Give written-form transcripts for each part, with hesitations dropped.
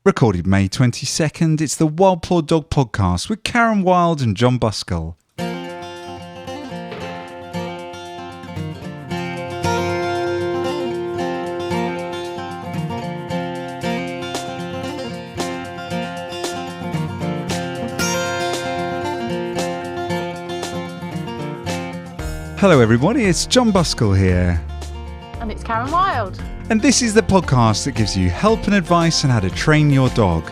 Recorded May 22nd, it's the Wild Paw Dog Podcast with Karen Wilde and John Buskell. Hello everybody, it's John Buskell here. And it's Karen Wilde. And this is the podcast that gives you help and advice on how to train your dog.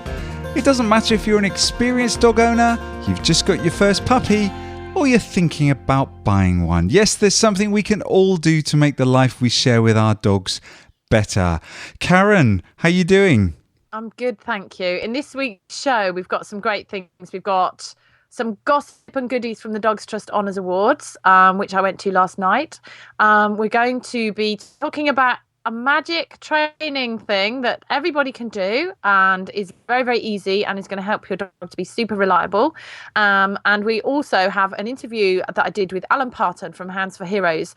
It doesn't matter if you're an experienced dog owner, you've just got your first puppy, or you're thinking about buying one. Yes, there's something we can all do to make the life we share with our dogs better. Karen, how you doing? I'm good, thank you. In this week's show, we've got some great things. We've got some gossip and goodies from the Dogs Trust Honours Awards, which I went to last night. We're going to be talking about a magic training thing that everybody can do and is very, very easy and is going to help your dog to be super reliable. And we also have an interview that I did with Alan Parton from Hands for Heroes,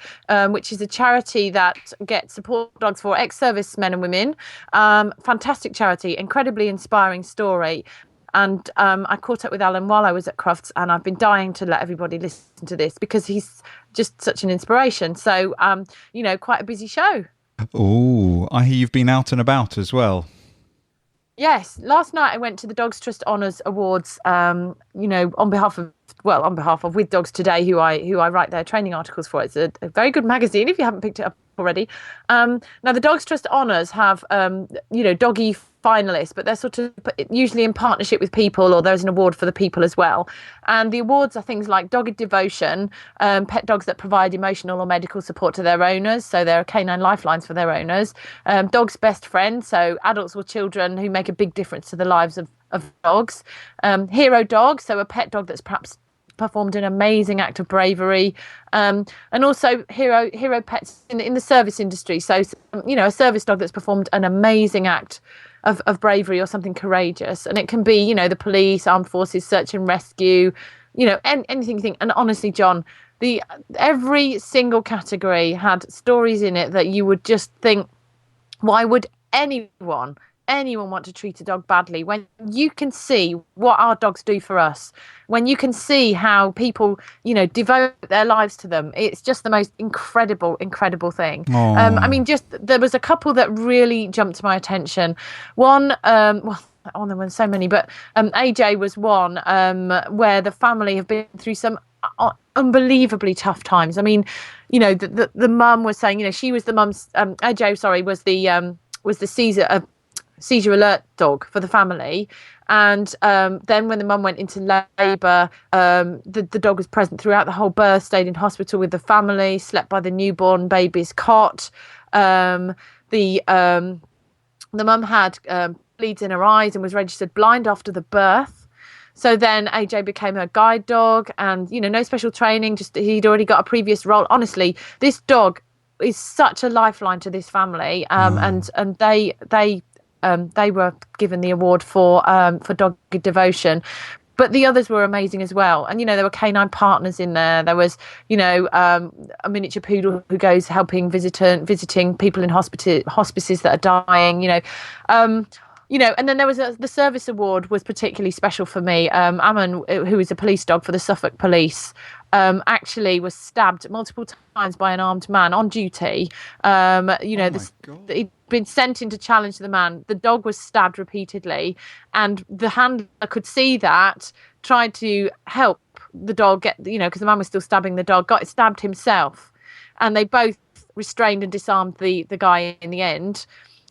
which is a charity that gets support dogs for ex-service men and women. Fantastic charity, incredibly inspiring story. And I caught up with Alan while I was at Crufts, and I've been dying to let everybody listen to this because he's just such an inspiration. So, quite a busy show. Oh, I hear you've been out and about as well. Yes, last night I went to the Dogs Trust Honours Awards, on behalf of With Dogs Today, who I write their training articles for. It's a very good magazine if you haven't picked it up already. Now the Dogs Trust Honours have, doggy finalists, but they're sort of usually in partnership with people, or there's an award for the people as well. And the awards are things like Dogged Devotion, pet dogs that provide emotional or medical support to their owners, so they're canine lifelines for their owners. Dog's Best Friend, so adults or children who make a big difference to the lives of dogs. Hero Dog, so a pet dog that's perhaps performed an amazing act of bravery, and also hero pets in the service industry, so a service dog that's performed an amazing act of bravery or something courageous. And it can be the police, armed forces, search and rescue, anything you think. And honestly, John, every single category had stories in it that you would just think, why would anyone want to treat a dog badly when you can see what our dogs do for us, when you can see how people devote their lives to them? It's just the most incredible thing. There was a couple that really jumped to my attention. One, there were so many, but AJ was one where the family have been through some unbelievably tough times. I mean, the mum was saying, she was the mum's AJ, was the seizure alert dog for the family. And then when the mum went into labour, the dog was present throughout the whole birth, stayed in hospital with the family, slept by the newborn baby's cot. The mum had bleeds in her eyes and was registered blind after the birth. So then AJ became her guide dog, and no special training, just he'd already got a previous role. Honestly, this dog is such a lifeline to this family, and they were given the award for Dogged Devotion. But the others were amazing as well. And, there were canine partners in there. There was, a miniature poodle who goes helping visiting people in hospices that are dying, and then there was the service award was particularly special for me. Ammon, who is a police dog for the Suffolk Police, actually was stabbed multiple times by an armed man on duty. He'd been sent in to challenge the man. The dog was stabbed repeatedly, and the handler could see that, tried to help the dog get, because the man was still stabbing the dog, got stabbed himself, and they both restrained and disarmed the guy in the end.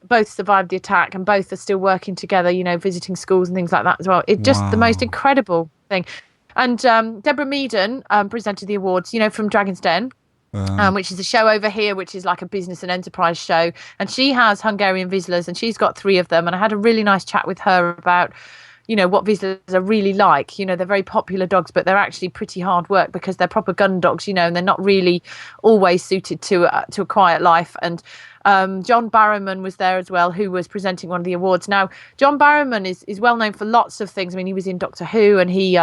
Both survived the attack, and both are still working together, visiting schools and things like that as well. It's just the most incredible thing. And Deborah Meaden presented the awards, from Dragon's Den, which is a show over here, which is like a business and enterprise show. And she has Hungarian Vizslas, and she's got 3 of them. And I had a really nice chat with her about, what Vizslas are really like. They're very popular dogs, but they're actually pretty hard work because they're proper gun dogs, and they're not really always suited to a quiet life. And John Barrowman was there as well, who was presenting one of the awards. Now, John Barrowman is well known for lots of things. I mean, he was in Doctor Who, and he's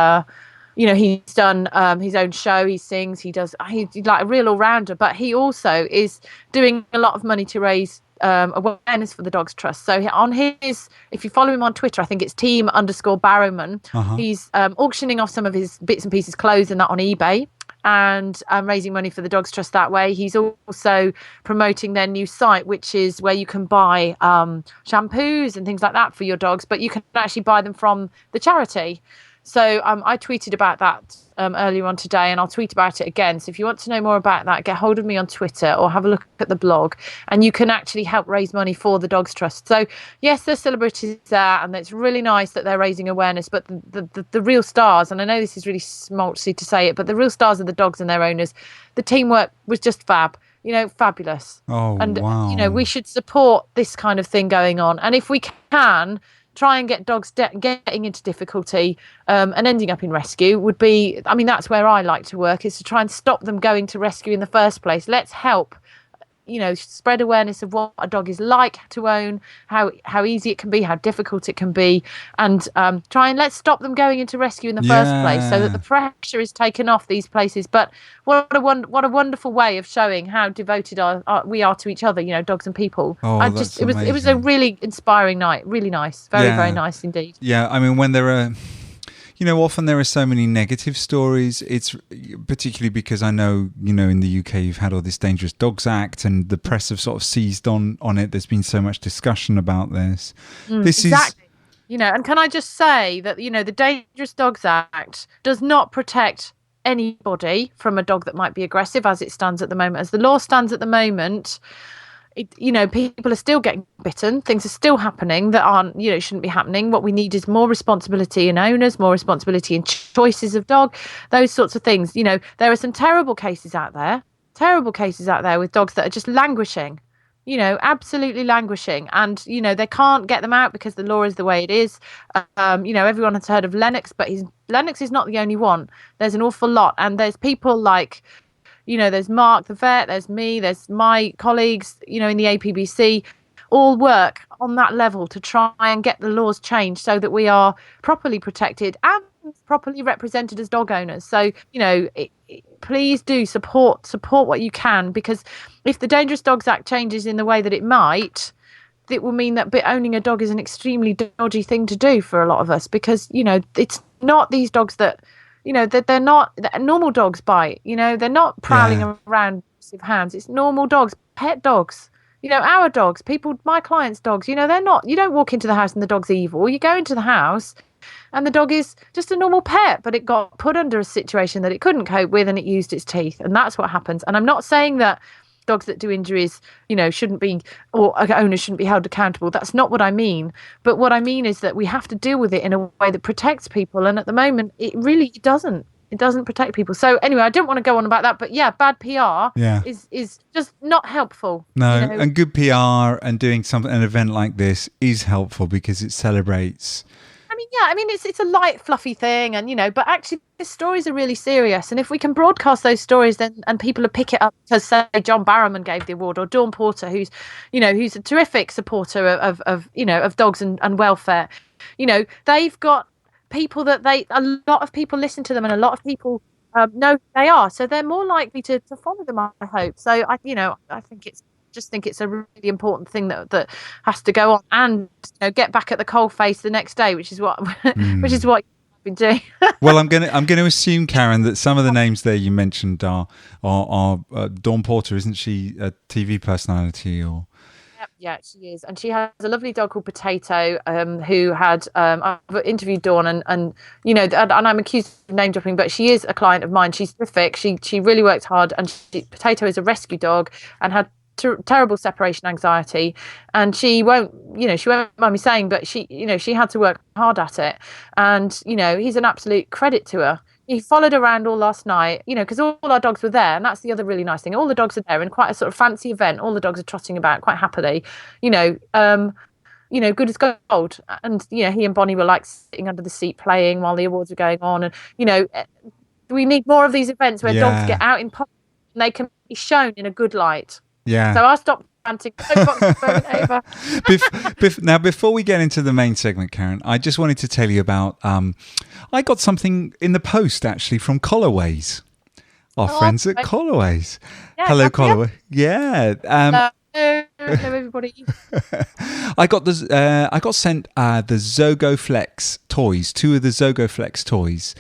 done his own show. He sings. He's like a real all-rounder. But he also is doing a lot of money to raise awareness for the Dogs Trust. So on his, if you follow him on Twitter, I think it's team_Barrowman. He's auctioning off some of his bits and pieces, clothes and that on eBay, and raising money for the Dogs Trust that way. He's also promoting their new site, which is where you can buy shampoos and things like that for your dogs, but you can actually buy them from the charity. So I tweeted about that earlier on today, and I'll tweet about it again. So if you want to know more about that, get hold of me on Twitter or have a look at the blog, and you can actually help raise money for the Dogs Trust. So yes, there's celebrities there, and it's really nice that they're raising awareness, but the real stars, and I know this is really schmaltzy to say it, but the real stars are the dogs and their owners. The teamwork was just fab. Fabulous. Oh, and wow. We should support this kind of thing going on, and if we can try and get dogs getting into difficulty and ending up in rescue would be, that's where I like to work, is to try and stop them going to rescue in the first place. Let's help, spread awareness of what a dog is like to own, how easy it can be, how difficult it can be, and let's stop them going into rescue in the first place, so that the pressure is taken off these places. But what a wonderful way of showing how devoted we are to each other, dogs and people. It was a really inspiring night, really nice, very nice indeed. When there are often there are so many negative stories. It's particularly because I know, in the UK, you've had all this Dangerous Dogs Act, and the press have sort of seized on it. There's been so much discussion about this. Exactly. And can I just say that, the Dangerous Dogs Act does not protect anybody from a dog that might be aggressive as it stands at the moment. As the law stands at the moment, people are still getting bitten. Things are still happening that aren't, shouldn't be happening. What we need is more responsibility in owners, more responsibility in choices of dog, those sorts of things. There are some terrible cases out there with dogs that are just languishing, absolutely languishing. And, they can't get them out because the law is the way it is. Everyone has heard of Lennox, but Lennox is not the only one. There's an awful lot. And there's people like, there's Mark the vet, there's me, there's my colleagues, in the APBC, all work on that level to try and get the laws changed so that we are properly protected and properly represented as dog owners. So, please do support what you can, because if the Dangerous Dogs Act changes in the way that it might, it will mean that owning a dog is an extremely dodgy thing to do for a lot of us, because, it's not these dogs that... they're not normal dogs bite. They're not prowling around with hounds. It's normal dogs, pet dogs. Our dogs, my clients' dogs. They're not. You don't walk into the house and the dog's evil. You go into the house, and the dog is just a normal pet, but it got put under a situation that it couldn't cope with, and it used its teeth, and that's what happens. And I'm not saying that dogs that do injuries, shouldn't be, or owners shouldn't be held accountable. That's not what I mean. But what I mean is that we have to deal with it in a way that protects people. And at the moment, it really doesn't. It doesn't protect people. So anyway, I don't want to go on about that. But bad PR is just not helpful. No, and good PR and doing an event like this is helpful because it celebrates. It's a light, fluffy thing, and but actually the stories are really serious. And if we can broadcast those stories, then and people will pick it up, because say John Barrowman gave the award, or Dawn Porter, who's a terrific supporter of dogs and welfare. They've got people that a lot of people listen to them, and a lot of people know who they are, so they're more likely to follow them, I hope. So I think it's a really important thing that has to go on, and get back at the coalface the next day, which is what you've been doing. Well, I'm going to assume, Karen, that some of the names there you mentioned are Dawn Porter, isn't she a TV personality or? Yeah, she is, and she has a lovely dog called Potato, who had I've interviewed Dawn, and and I'm accused of name dropping, but she is a client of mine. She's terrific. She really worked hard, and Potato is a rescue dog and had terrible separation anxiety, and she won't mind me saying, but she had to work hard at it, and he's an absolute credit to her. He followed around all last night, because all our dogs were there, and that's the other really nice thing. All the dogs are there in quite a sort of fancy event. All the dogs are trotting about quite happily, good as gold. And he and Bonnie were like sitting under the seat playing while the awards were going on, and we need more of these events where dogs get out in public and they can be shown in a good light. Yeah. So I'll stop ranting. Over. Now, before we get into the main segment, Karen, I just wanted to tell you about. I got something in the post actually from Collarways, our friends at Collarways. Yeah, hello, Collarway. Yeah. Hello, everybody. I got sent the Zogo Flex toys, 2 of the Zogo Flex toys,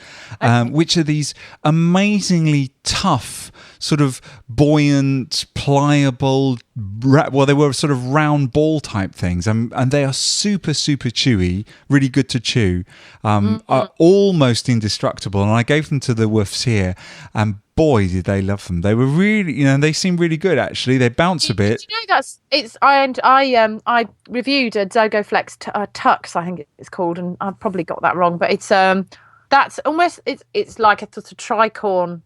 which are these amazingly tough, sort of buoyant, pliable, they were sort of round ball type things, and they are super, super chewy, really good to chew, are almost indestructible. And I gave them to the woofs here, and boy, did they love them. They were really, they seem really good, actually. They bounce a bit. You know, I reviewed a Zogo Flex Tux, I think it's called, and I've probably got that wrong, but it's that's almost, it's like a sort of tricorn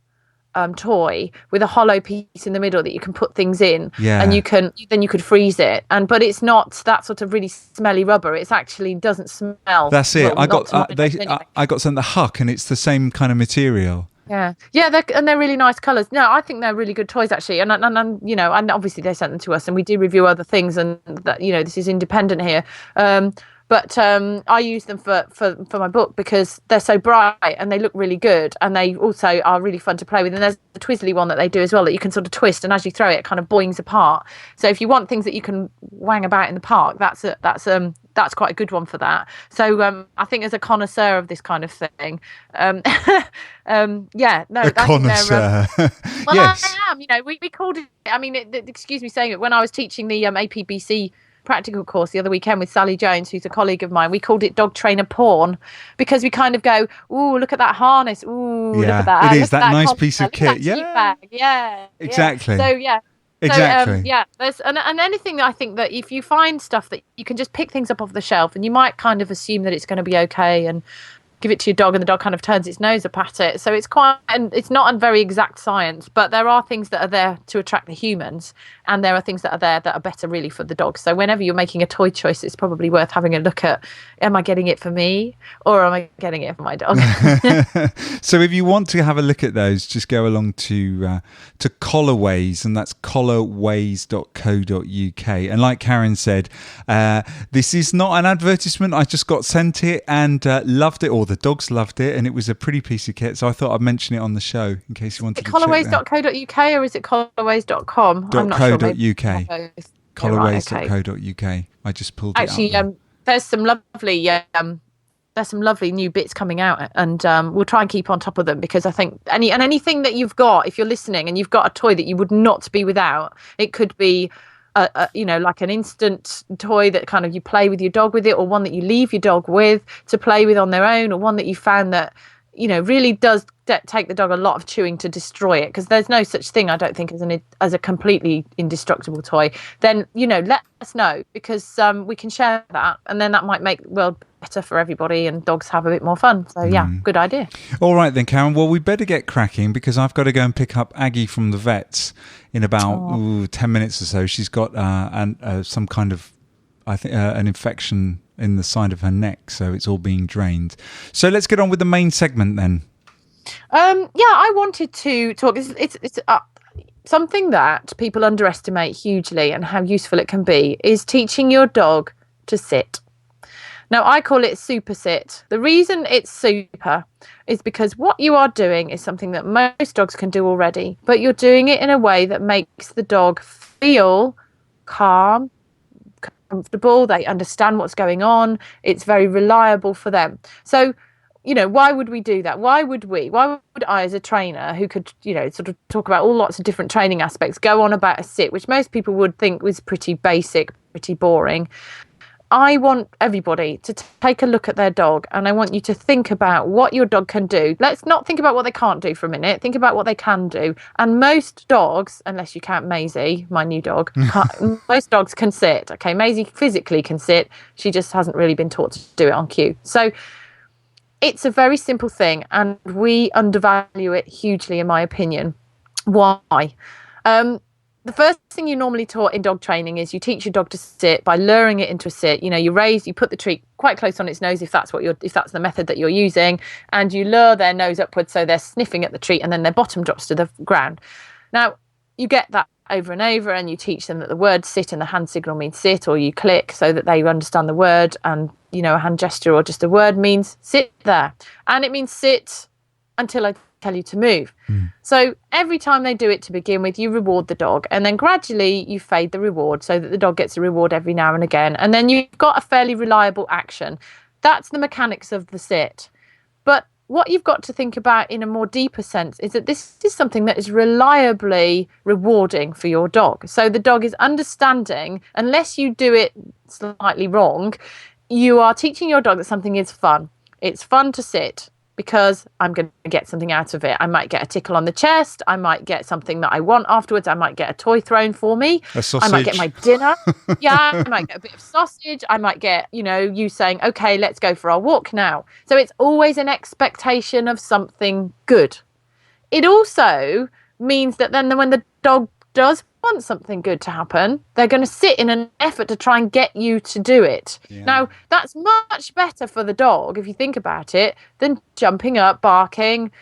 toy with a hollow piece in the middle that you can put things in, and you could freeze it, but it's not that sort of really smelly rubber. It actually doesn't smell. That's it. I got sent the Huck, and it's the same kind of material. Yeah, they're really nice colours. No, I think they're really good toys, actually, and and obviously they sent them to us, and we do review other things, and that, this is independent here. But I use them for my book because they're so bright and they look really good, and they also are really fun to play with. And there's a twizzly one that they do as well that you can sort of twist, and as you throw it, it kind of boings apart. So if you want things that you can wang about in the park, that's quite a good one for that. So I think as a connoisseur of this kind of thing, connoisseur. Well, yes. I am. We called it. I mean, excuse me saying it. When I was teaching the APBC practical course the other weekend with Sally Jones, who's a colleague of mine, we called it dog trainer porn, because we kind of go, ooh, look at that harness, ooh, look at that. It is that nice piece of kit. Yeah, exactly. So exactly. There's and anything that I think that if you find stuff that you can just pick things up off the shelf, and you might kind of assume that it's going to be okay, and give it to your dog, and the dog kind of turns its nose up at it. So it's it's not a very exact science, but there are things that are there to attract the humans, and there are things that are there that are better really for the dog. So whenever you're making a toy choice, it's probably worth having a look at, am I getting it for me, or am I getting it for my dog? So if you want to have a look at those, just go along to Collarways, and that's collarways.co.uk. And like Karen said, this is not an advertisement. I just got sent it and loved it, or the dogs loved it, and it was a pretty piece of kit, so I thought I'd mention it on the show in case you wanted to check that. Collarways.co.uk, or is it collarways.com? I'm not sure. Collarways.co.uk. I just pulled it up. There's some lovely new bits coming out, and we'll try and keep on top of them, because I think anything that you've got, if you're listening and you've got a toy that you would not be without, it could be like an instant toy that kind of you play with your dog with it, or one that you leave your dog with to play with on their own, or one that you found that really does take the dog a lot of chewing to destroy it, because there's no such thing, I don't think, as a completely indestructible toy. Then let us know, because we can share that, and then that might make the world better for everybody, and dogs have a bit more fun. So good idea. All right then, Karen, well, we better get cracking, because I've got to go and pick up Aggie from the vets in about 10 minutes or so. She's got some kind of, I think, an infection in the side of her neck, so it's all being drained. So let's get on with the main segment then. I wanted to talk. It's something that people underestimate hugely, and how useful it can be, is teaching your dog to sit. Now, I call it super sit. The reason it's super is because what you are doing is something that most dogs can do already, but you're doing it in a way that makes the dog feel calm, comfortable. They understand what's going on. It's very reliable for them. So, why would we do that? Why would I, as a trainer who could, sort of talk about all lots of different training aspects, go on about a sit, which most people would think was pretty basic, pretty boring? I want everybody to take a look at their dog, and I want you to think about what your dog can do. Let's not think about what they can't do for a minute. Think about what they can do. And most dogs, unless you count Maisie, my new dog, most dogs can sit. Okay, Maisie physically can sit. She just hasn't really been taught to do it on cue. So it's a very simple thing, and we undervalue it hugely, in my opinion. Why? The first thing you normally taught in dog training is you teach your dog to sit by luring it into a sit. You put the treat quite close on its nose if that's the method that you're using, and you lure their nose upwards so they're sniffing at the treat, and then their bottom drops to the ground. Now, you get that over and over, and you teach them that the word sit and the hand signal means sit, or you click so that they understand the word, and a hand gesture or just a word means sit there, and it means sit until I tell you to move. So every time they do it to begin with, you reward the dog, and then gradually you fade the reward so that the dog gets a reward every now and again. And then you've got a fairly reliable action. That's the mechanics of the sit. But what you've got to think about in a more deeper sense is that this is something that is reliably rewarding for your dog. So the dog is understanding, unless you do it slightly wrong, you are teaching your dog that something is fun. It's fun to sit because I'm going to get something out of it. I might get a tickle on the chest. I might get something that I want afterwards. I might get a toy thrown for me. A sausage. I might get my dinner. Yeah, I might get a bit of sausage. I might get, you saying, okay, let's go for our walk now. So it's always an expectation of something good. It also means that then when the dog does want something good to happen, they're going to sit in an effort to try and get you to do it. Yeah. Now, that's much better for the dog, if you think about it, than jumping up, barking,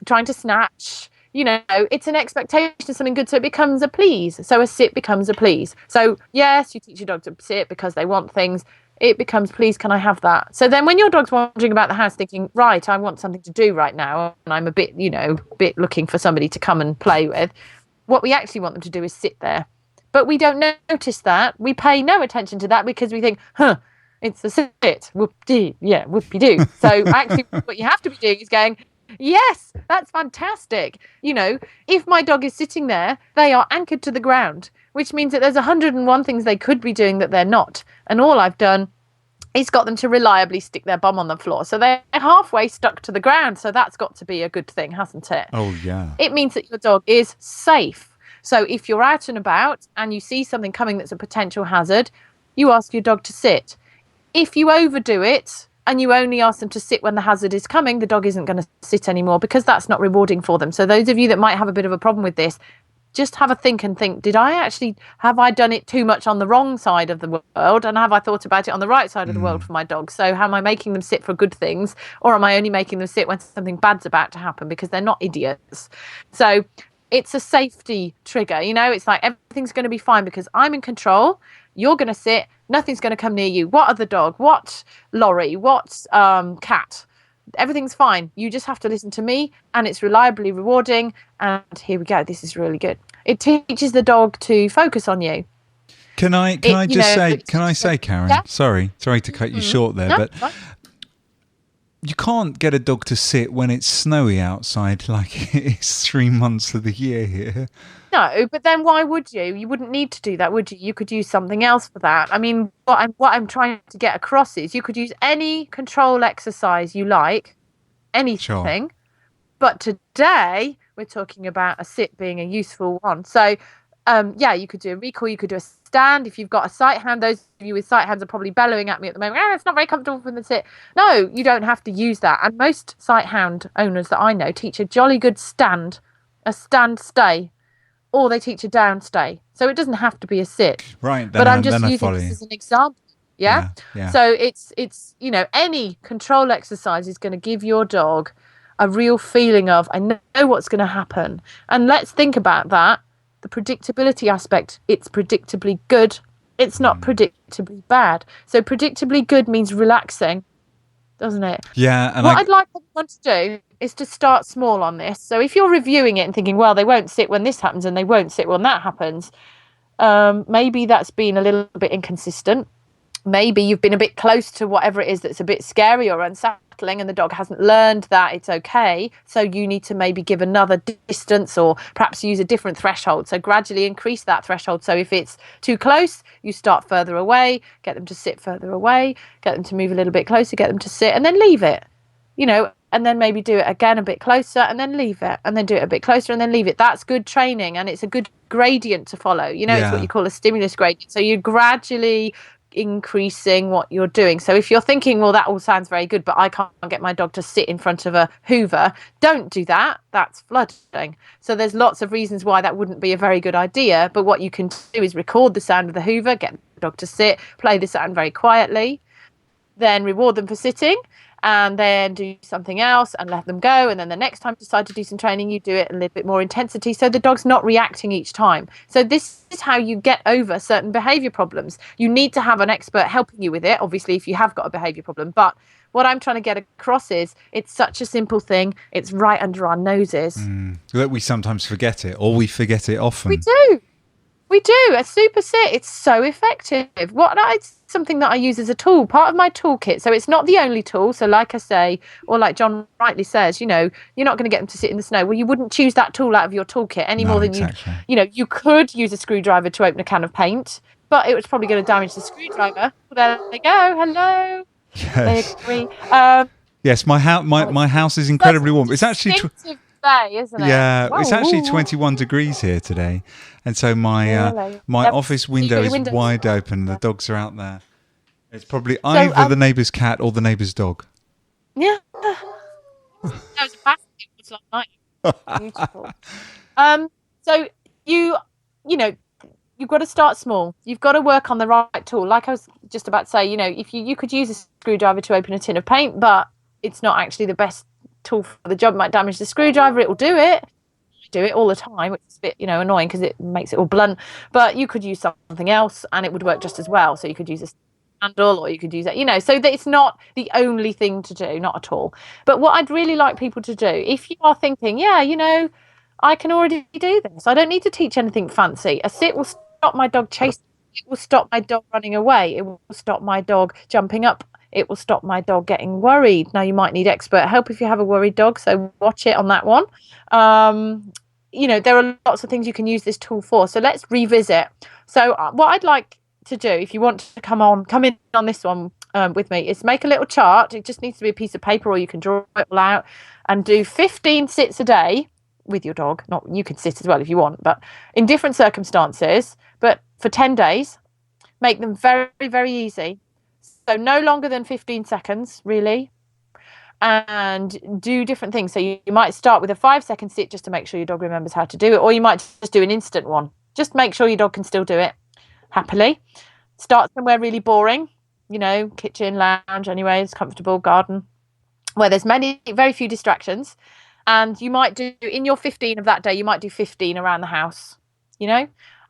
trying to snatch. It's an expectation of something good, so it becomes a please. So a sit becomes a please. So yes, you teach your dog to sit because they want things. It becomes, please, can I have that? So then when your dog's wandering about the house thinking, right, I want something to do right now, and I'm a bit looking for somebody to come and play with, what we actually want them to do is sit there. But we don't notice that. We pay no attention to that because we think, it's a sit. Whoop-dee. Yeah, whoop-de-doo. So actually what you have to be doing is going, yes, that's fantastic. If my dog is sitting there, they are anchored to the ground, which means that there's 101 things they could be doing that they're not. And all I've done is got them to reliably stick their bum on the floor. So they're halfway stuck to the ground. So that's got to be a good thing, hasn't it? Oh, yeah. It means that your dog is safe. So if you're out and about and you see something coming that's a potential hazard, you ask your dog to sit. If you overdo it and you only ask them to sit when the hazard is coming, the dog isn't going to sit anymore because that's not rewarding for them. So those of you that might have a bit of a problem with this, just have a think and think, have I done it too much on the wrong side of the world? And have I thought about it on the right side of the world for my dog? So how am I making them sit for good things? Or am I only making them sit when something bad's about to happen because they're not idiots? So it's a safety trigger. It's like everything's going to be fine because I'm in control. You're going to sit. Nothing's going to come near you. What other dog? What lorry? What cat? Everything's fine. You just have to listen to me, and it's reliably rewarding. And here we go. This is really good. It teaches the dog to focus on you. Can I say, Karen? Yeah? Sorry to cut you short there, but you can't get a dog to sit when it's snowy outside, like it's 3 months of the year here. No, but then why would you? You wouldn't need to do that, would you? You could use something else for that. I mean, what I'm trying to get across is you could use any control exercise you like, anything. Sure. But today we're talking about a sit being a useful one. So, you could do a recall, you could do a stand. If you've got a sight hand, those of you with sight hands are probably bellowing at me at the moment. It's not very comfortable for the sit. No, you don't have to use that. And most sight hound owners that I know teach a jolly good stand, a stand stay, or they teach a down stay. So it doesn't have to be a sit. Right. But I'm just using this as an example. Yeah? So it's any control exercise is going to give your dog a real feeling of, I know what's going to happen. And let's think about that. The predictability aspect, it's predictably good. It's not predictably bad. So predictably good means relaxing, doesn't it? Yeah. And what I'd like everyone to do is to start small on this. So if you're reviewing it and thinking, well, they won't sit when this happens and they won't sit when that happens, maybe that's been a little bit inconsistent. Maybe you've been a bit close to whatever it is that's a bit scary or unsettling and the dog hasn't learned that it's okay. So you need to maybe give another distance or perhaps use a different threshold. So gradually increase that threshold. So if it's too close, you start further away, get them to sit further away, get them to move a little bit closer, get them to sit and then leave it, and then maybe do it again a bit closer and then leave it and then do it a bit closer and then leave it. That's good training and it's a good gradient to follow. It's what you call a stimulus gradient. So you're gradually increasing what you're doing. So if you're thinking, well, that all sounds very good, but I can't get my dog to sit in front of a Hoover, don't do that. That's flooding. So there's lots of reasons why that wouldn't be a very good idea. But what you can do is record the sound of the Hoover, get the dog to sit, play the sound very quietly, then reward them for sitting, and then do something else and let them go. And then the next time you decide to do some training, you do it a little bit more intensity so the dog's not reacting each time. So this is how you get over certain behaviour problems. You need to have an expert helping you with it, obviously, if you have got a behaviour problem. But what I'm trying to get across is it's such a simple thing. It's right under our noses. That we sometimes forget it, or we forget it often. We do. We do. A super sit, it's so effective. It's something that I use as a tool, part of my toolkit. So it's not the only tool. So like I say, or like John rightly says, you're not going to get them to sit in the snow. Well, you wouldn't choose that tool out of your toolkit any more than you could use a screwdriver to open a can of paint, but it was probably going to damage the screwdriver. Well, there they go. Hello. Yes. They agree. Yes, my house is incredibly warm. It's actually day, isn't it? Yeah, it's actually 21 degrees here today, and so my office window is wide open. The dogs are out there. It's probably either the neighbour's cat or the neighbour's dog. Yeah, that was a fascinating. It's like beautiful. So you've got to start small. You've got to work on the right tool. Like I was just about to say, if you could use a screwdriver to open a tin of paint, but it's not actually the best tool for the job. It might damage the screwdriver. It will do it. I do it all the time, which is a bit annoying because it makes it all blunt, but you could use something else and it would work just as well. So you could use a handle, or you could use it, so that it's not the only thing to do, not at all. But what I'd really like people to do, if you are thinking, I can already do this, I don't need to teach anything fancy. A sit will stop my dog chasing. It will stop my dog running away. It will stop my dog jumping up. It will stop my dog getting worried. Now, you might need expert help if you have a worried dog, so watch it on that one. There are lots of things you can use this tool for. So let's revisit. So what I'd like to do, if you want to come in on this one with me, is make a little chart. It just needs to be a piece of paper, or you can draw it all out and do 15 sits a day with your dog. Not, you can sit as well if you want, but in different circumstances, but for 10 days. Make them very, very easy. So no longer than 15 seconds, really, and do different things. So you might start with a 5-second sit just to make sure your dog remembers how to do it, or you might just do an instant one. Just make sure your dog can still do it happily. Start somewhere really boring, kitchen, lounge, anyways, comfortable, garden, where there's very few distractions. And you might do, in your 15 of that day, you might do 15 around the house,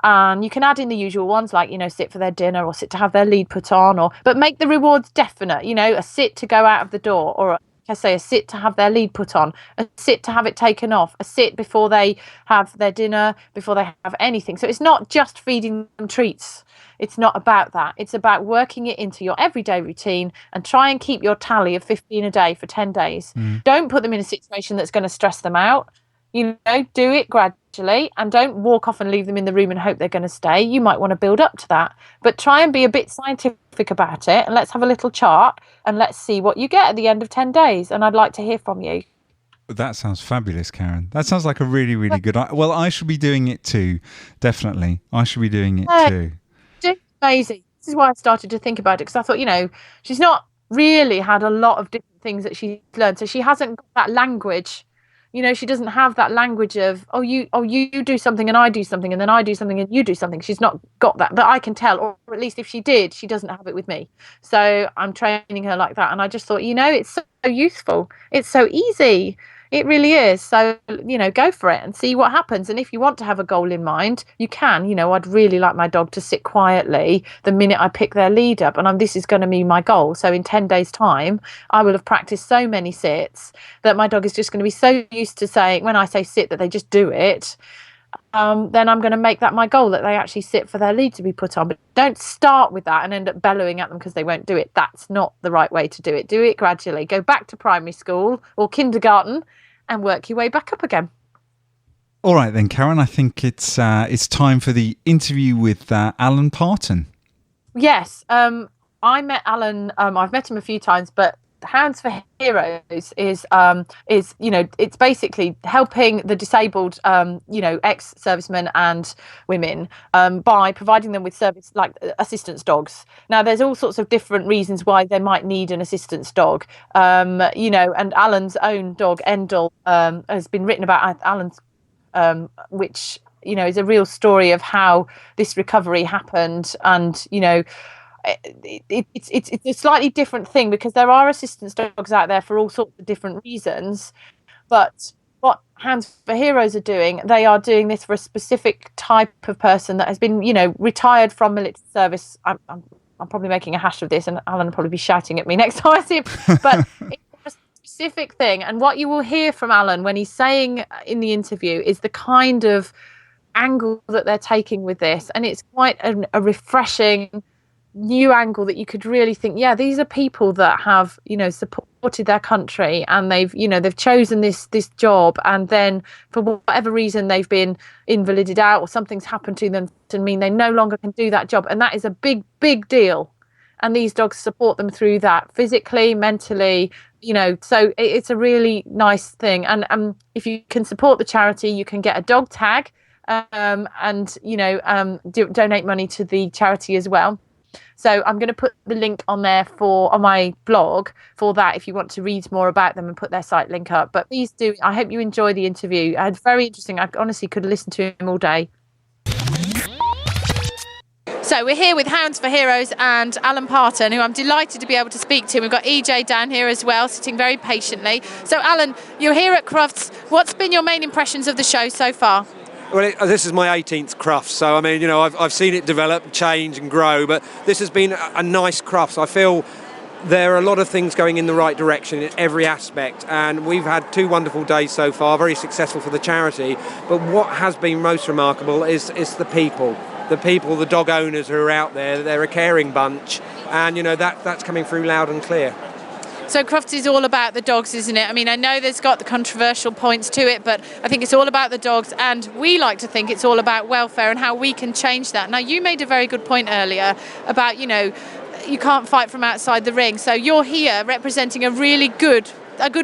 and you can add in the usual ones like, sit for their dinner, or sit to have their lead put on, but make the rewards definite, a sit to go out of the door, or I say a sit to have their lead put on, a sit to have it taken off, a sit before they have their dinner, before they have anything. So it's not just feeding them treats. It's not about that. It's about working it into your everyday routine and try and keep your tally of 15 a day for 10 days. Don't put them in a situation that's going to stress them out. Do it gradually, and don't walk off and leave them in the room and hope they're going to stay. You might want to build up to that, but try and be a bit scientific about it, and let's have a little chart and let's see what you get at the end of 10 days. And I'd like to hear from you. That sounds fabulous, Karen. That sounds like a really, really good idea. Well, I should be doing it too. Definitely. I should be doing it too. It's amazing. This is why I started to think about it, because I thought, she's not really had a lot of different things that she's learned. So she hasn't got that language. She doesn't have that language of, you do something and I do something, and then I do something and you do something. She's not got that, but I can tell, or at least if she did, she doesn't have it with me. So I'm training her like that. And I just thought, it's so useful. It's so easy. It really is. So, go for it and see what happens. And if you want to have a goal in mind, you can. I'd really like my dog to sit quietly the minute I pick their lead up. And this is going to be my goal. So in 10 days' time, I will have practiced so many sits that my dog is just going to be so used to saying, when I say sit, that they just do it. Then I'm going to make that my goal, that they actually sit for their lead to be put on. But don't start with that and end up bellowing at them because they won't do it. That's not the right way to do it. Do it gradually. Go back to primary school or kindergarten and work your way back up again. All right then, Karen, I think it's time for the interview with Alan Parton. Yes, I met Alan. I've met him a few times, but Hands for Heroes is it's basically helping the disabled ex-servicemen and women by providing them with service like assistance dogs. Now there's all sorts of different reasons why they might need an assistance dog, and Alan's own dog Endel has been written about. Alan's which is a real story of how this recovery happened, and it's a slightly different thing because there are assistance dogs out there for all sorts of different reasons. But what Hands for Heroes are doing, they are doing this for a specific type of person that has been, retired from military service. I'm I'm probably making a hash of this, and Alan will probably be shouting at me next time I see him. But it's a specific thing. And what you will hear from Alan when he's saying in the interview is the kind of angle that they're taking with this. And it's quite a refreshing new angle that you could really think, yeah, these are people that have, supported their country, and they've chosen this job, and then for whatever reason they've been invalided out, or something's happened to them to mean they no longer can do that job, and that is a big deal. And these dogs support them through that physically, mentally, so it's a really nice thing. And if you can support the charity, you can get a dog tag, and donate money to the charity as well. So I'm going to put the link on there on my blog for that if you want to read more about them and put their site link up. But please do. I hope you enjoy the interview. It's very interesting. I honestly could listen to him all day. So we're here with Hounds for Heroes and Alan Parton, who I'm delighted to be able to speak to. We've got EJ down here as well, sitting very patiently. So Alan, you're here at Crufts. What's been your main impressions of the show so far? Well, this is my 18th Crufts, so I mean, I've seen it develop, change and grow, but this has been a nice Crufts. I feel there are a lot of things going in the right direction in every aspect, and we've had 2 wonderful days so far, very successful for the charity. But what has been most remarkable is the people. The dog owners who are out there. They're a caring bunch, and that's coming through loud and clear. So Crufts is all about the dogs, isn't it? I mean, I know there's got the controversial points to it, but I think it's all about the dogs, and we like to think it's all about welfare and how we can change that. Now, you made a very good point earlier about, you can't fight from outside the ring. So you're here representing a really good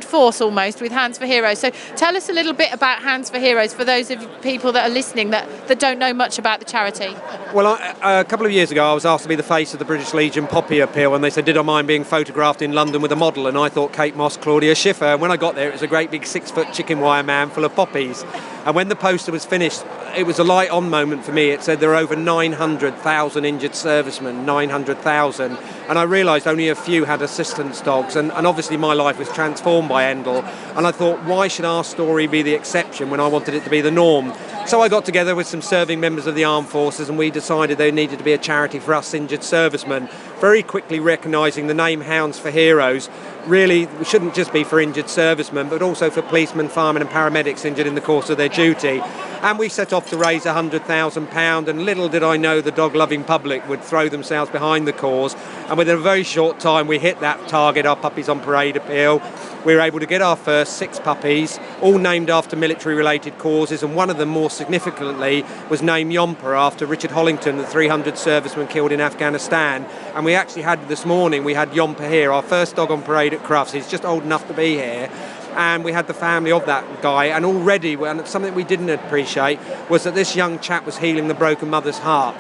force almost with Hands for Heroes. So tell us a little bit about Hands for Heroes for those of people that are listening that don't know much about the charity. Well, a couple of years ago I was asked to be the face of the British Legion Poppy Appeal, and they said, did I mind being photographed in London with a model? And I thought Kate Moss, Claudia Schiffer. And when I got there, it was a great big 6-foot chicken wire man full of poppies. And when the poster was finished, it was a light on moment for me. It said there are over 900,000 injured servicemen, 900,000. And I realised only a few had assistance dogs. And obviously my life was transformed by Endel. And I thought, why should our story be the exception when I wanted it to be the norm? So I got together with some serving members of the armed forces, and we decided there needed to be a charity for us injured servicemen. Very quickly recognising the name Hounds for Heroes really shouldn't just be for injured servicemen, but also for policemen, firemen and paramedics injured in the course of their duty. And we set off to raise £100,000, and little did I know the dog-loving public would throw themselves behind the cause. And within a very short time, we hit that target, our Puppies on Parade appeal. We were able to get our first 6 puppies, all named after military-related causes, and one of them, more significantly, was named Yompa after Richard Hollington, the 300 servicemen killed in Afghanistan. And we actually had, this morning, we had Yompa here, our first dog on parade at Crufts. He's just old enough to be here. And we had the family of that guy, and already, and something we didn't appreciate was that this young chap was healing the broken mother's heart.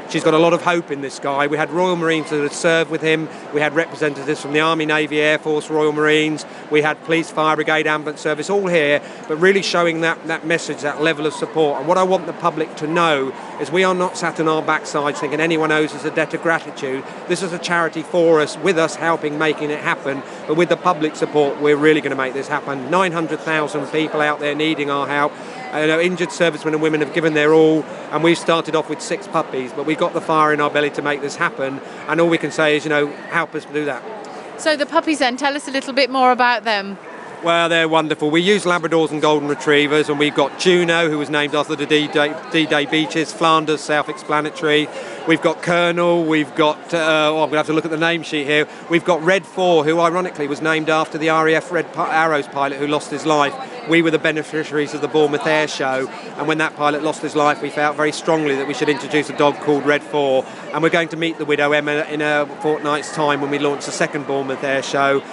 She's got a lot of hope in this guy. We had Royal Marines that had served with him. We had representatives from the Army, Navy, Air Force, Royal Marines. We had police, fire brigade, ambulance service, all here, but really showing that message, that level of support. And what I want the public to know is we are not sat on our backsides thinking anyone owes us a debt of gratitude. This is a charity for us, with us helping, making it happen. But with the public support, we're really going to make this happen. 900,000 people out there needing our help. Injured servicemen and women have given their all, and we've started off with 6 puppies, but we've got the fire in our belly to make this happen, and all we can say is, help us do that. So the puppies then, tell us a little bit more about them. Well, they're wonderful. We use Labradors and Golden Retrievers, and we've got Juno, who was named after the D-Day beaches, Flanders, self-explanatory. We've got Colonel, we've got, I'm going to have to look at the name sheet here. We've got Red 4, who ironically was named after the RAF Red Arrows pilot who lost his life. We were the beneficiaries of the Bournemouth Air Show, and when that pilot lost his life, we felt very strongly that we should introduce a dog called Red 4, and we're going to meet the widow Emma in a fortnight's time when we launch the second Bournemouth Air Show.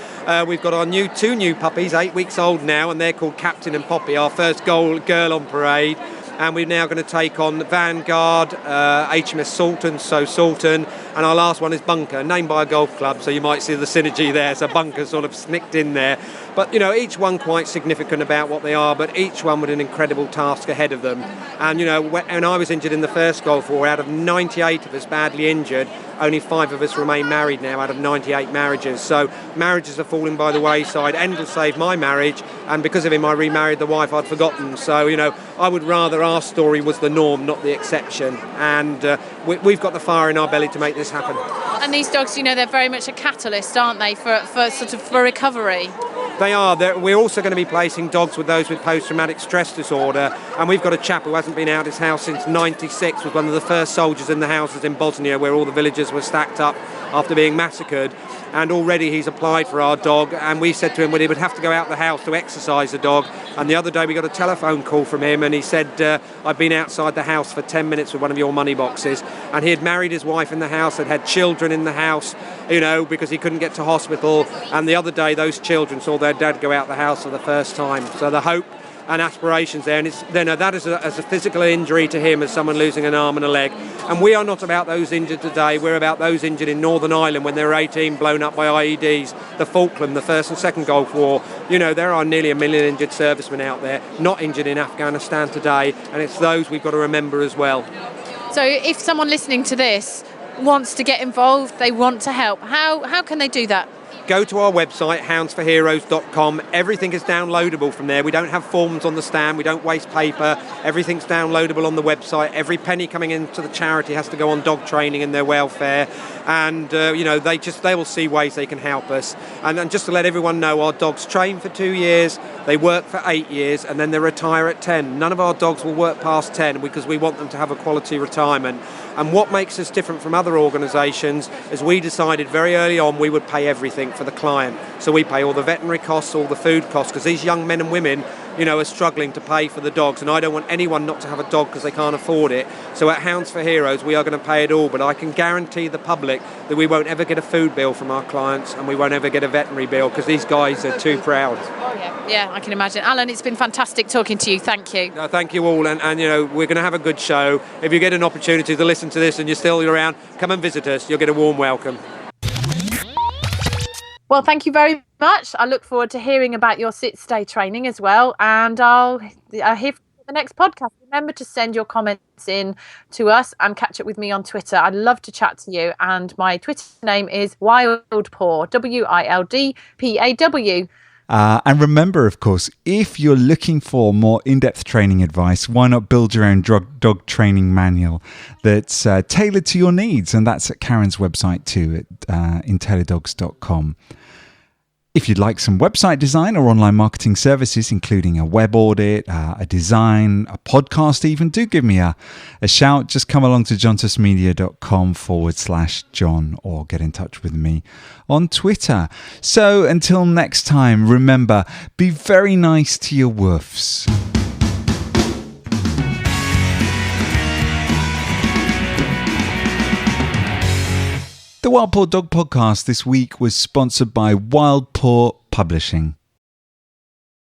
We've got our 2 new puppies, 8 weeks old now, and they're called Captain and Poppy, our first girl on parade. And we're now going to take on Vanguard, HMS Sultan, and our last one is Bunker, named by a golf club, so you might see the synergy there, so Bunker sort of snicked in there. But, each one quite significant about what they are, but each one with an incredible task ahead of them. And, when I was injured in the first Gulf War, out of 98 of us badly injured, only 5 of us remain married now out of 98 marriages. So marriages are falling by the wayside. Endel saved my marriage, and because of him I remarried the wife I'd forgotten. So, I would rather our story was the norm, not the exception. And we've got the fire in our belly to make this happen. And these dogs, you know, they're very much a catalyst, aren't they, for recovery? They are. We're also going to be placing dogs with those with post-traumatic stress disorder, and we've got a chap who hasn't been out his house since '96, was one of the first soldiers in the houses in Bosnia where all the villagers were stacked up after being massacred, and already he's applied for our dog, and we said to him, well, he would have to go out the house to exercise the dog, and the other day we got a telephone call from him, and he said, I've been outside the house for 10 minutes with one of your money boxes, and he had married his wife in the house, had children in the house, you know, because he couldn't get to hospital, and the other day those children saw their dad go out the house for the first time. So the hope and aspirations there, and it's then that is as a physical injury to him as someone losing an arm and a leg. And we are not about those injured today, we're about those injured in Northern Ireland when there were 18 blown up by IEDs, the Falkland, the First and Second Gulf War. You know, there are nearly 1 million injured servicemen out there, not injured in Afghanistan today, and it's those we've got to remember as well. So if someone listening to this wants to get involved, they want to help, how can they do that? Go to our website, houndsforheroes.com. Everything is downloadable from there. We don't have forms on the stand. We don't waste paper. Everything's downloadable on the website. Every penny coming into the charity has to go on dog training and their welfare. And, you know, they will see ways they can help us. And just to let everyone know, our dogs train for 2 years, they work for 8 years, and then they retire at 10. None of our dogs will work past 10 because we want them to have a quality retirement. And what makes us different from other organisations is we decided very early on we would pay everything for the client. So we pay all the veterinary costs, all the food costs, because these young men and women, you know, are struggling to pay for the dogs, and I don't want anyone not to have a dog because they can't afford it. So at Hounds for Heroes we are going to pay it all, but I can guarantee the public that we won't ever get a food bill from our clients, and we won't ever get a veterinary bill because these guys are too proud. Yeah, I can imagine. Alan, it's been fantastic talking to you. Thank you. No, thank you all, and you know, we're going to have a good show. If you get an opportunity to listen to this and you're still around, come and visit us. You'll get a warm welcome. Well, thank you very much. I look forward to hearing about your sit-stay training as well, and I'll hear from the next podcast. Remember to send your comments in to us and catch up with me on Twitter. I'd love to chat to you, and my Twitter name is Wildpaw, WILDPAW. And remember, of course, if you're looking for more in-depth training advice, why not build your own dog training manual that's tailored to your needs? And that's at Karen's website too, at intellidogs.com. If you'd like some website design or online marketing services, including a web audit, a design, a podcast even, do give me a shout. Just come along to jontusmedia.com/John or get in touch with me on Twitter. So until next time, remember, be very nice to your woofs. The Wild Paw Dog Podcast this week was sponsored by Wild Paw Publishing.